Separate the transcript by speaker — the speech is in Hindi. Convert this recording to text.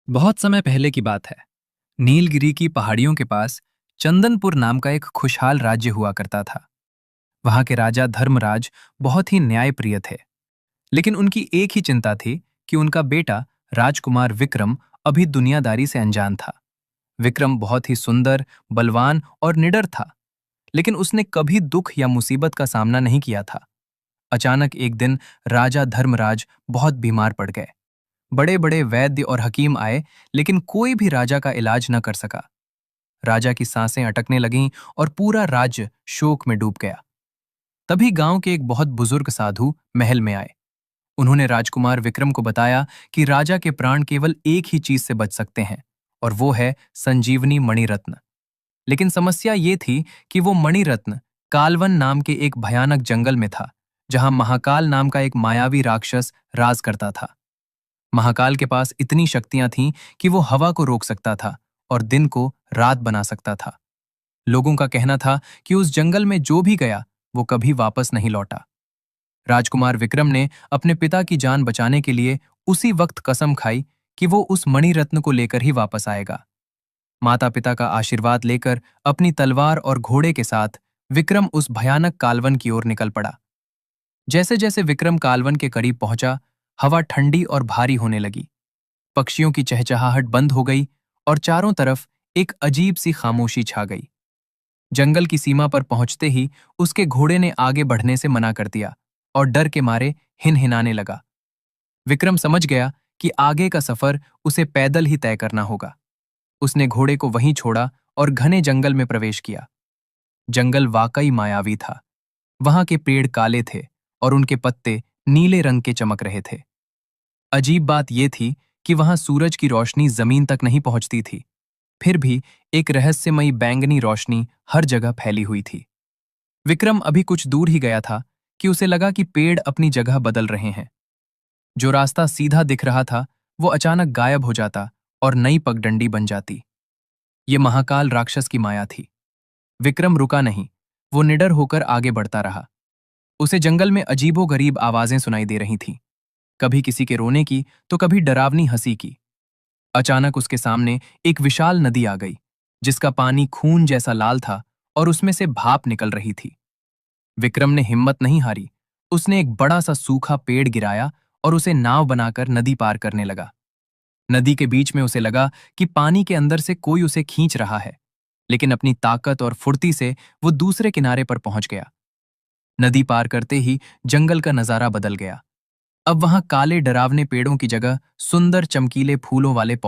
Speaker 1: बहुत समय पहले की बात है। नीलगिरी की पहाड़ियों के पास चंदनपुर नाम का एक खुशहाल राज्य हुआ करता था। वहां के राजा धर्मराज बहुत ही न्यायप्रिय थे, लेकिन उनकी एक ही चिंता थी कि उनका बेटा राजकुमार विक्रम अभी दुनियादारी से अनजान था। विक्रम बहुत ही सुंदर, बलवान और निडर था, लेकिन उसने कभी दुख या मुसीबत का सामना नहीं किया था। अचानक एक दिन राजा धर्मराज बहुत बीमार पड़ गए। बड़े बड़े वैद्य और हकीम आए, लेकिन कोई भी राजा का इलाज न कर सका। राजा की सांसें अटकने लगीं और पूरा राज्य शोक में डूब गया। तभी गांव के एक बहुत बुजुर्ग साधु महल में आए। उन्होंने राजकुमार विक्रम को बताया कि राजा के प्राण केवल एक ही चीज से बच सकते हैं, और वो है संजीवनी मणिरत्न। लेकिन समस्या ये थी कि वो मणिरत्न कालवन नाम के एक भयानक जंगल में था, जहां महाकाल नाम का एक मायावी राक्षस राज करता था। महाकाल के पास इतनी शक्तियां थीं कि वो हवा को रोक सकता था और दिन को रात बना सकता था। लोगों का कहना था कि उस जंगल में जो भी गया वो कभी वापस नहीं लौटा। राजकुमार विक्रम ने अपने पिता की जान बचाने के लिए उसी वक्त कसम खाई कि वो उस मणिरत्न को लेकर ही वापस आएगा। माता पिता का आशीर्वाद लेकर अपनी तलवार और घोड़े के साथ विक्रम उस भयानक कालवन की ओर निकल पड़ा। जैसे जैसे विक्रम कालवन के करीब पहुंचा, हवा ठंडी और भारी होने लगी। पक्षियों की चहचहाहट बंद हो गई और चारों तरफ एक अजीब सी खामोशी छा गई। जंगल की सीमा पर पहुंचते ही उसके घोड़े ने आगे बढ़ने से मना कर दिया और डर के मारे हिनहिनाने लगा। विक्रम समझ गया कि आगे का सफर उसे पैदल ही तय करना होगा। उसने घोड़े को वहीं छोड़ा और घने जंगल में प्रवेश किया। जंगल वाकई मायावी था। वहां के पेड़ काले थे और उनके पत्ते नीले रंग के चमक रहे थे। अजीब बात यह थी कि वहां सूरज की रोशनी जमीन तक नहीं पहुंचती थी, फिर भी एक रहस्यमयी बैंगनी रोशनी हर जगह फैली हुई थी। विक्रम अभी कुछ दूर ही गया था कि उसे लगा कि पेड़ अपनी जगह बदल रहे हैं। जो रास्ता सीधा दिख रहा था वो अचानक गायब हो जाता और नई पगडंडी बन जाती। ये महाकाल राक्षस की माया थी। विक्रम रुका नहीं, वो निडर होकर आगे बढ़ता रहा। उसे जंगल में अजीबोगरीब आवाजें सुनाई दे रही थीं, कभी किसी के रोने की तो कभी डरावनी हंसी की। अचानक उसके सामने एक विशाल नदी आ गई, जिसका पानी खून जैसा लाल था और उसमें से भाप निकल रही थी। विक्रम ने हिम्मत नहीं हारी। उसने एक बड़ा सा सूखा पेड़ गिराया और उसे नाव बनाकर नदी पार करने लगा। नदी के बीच में उसे लगा कि पानी के अंदर से कोई उसे खींच रहा है, लेकिन अपनी ताकत और फुर्ती से वो दूसरे किनारे पर पहुंच गया। नदी पार करते ही जंगल का नजारा बदल गया। अब वहां काले डरावने पेड़ों की जगह सुंदर चमकीले फूलों वाले पौधे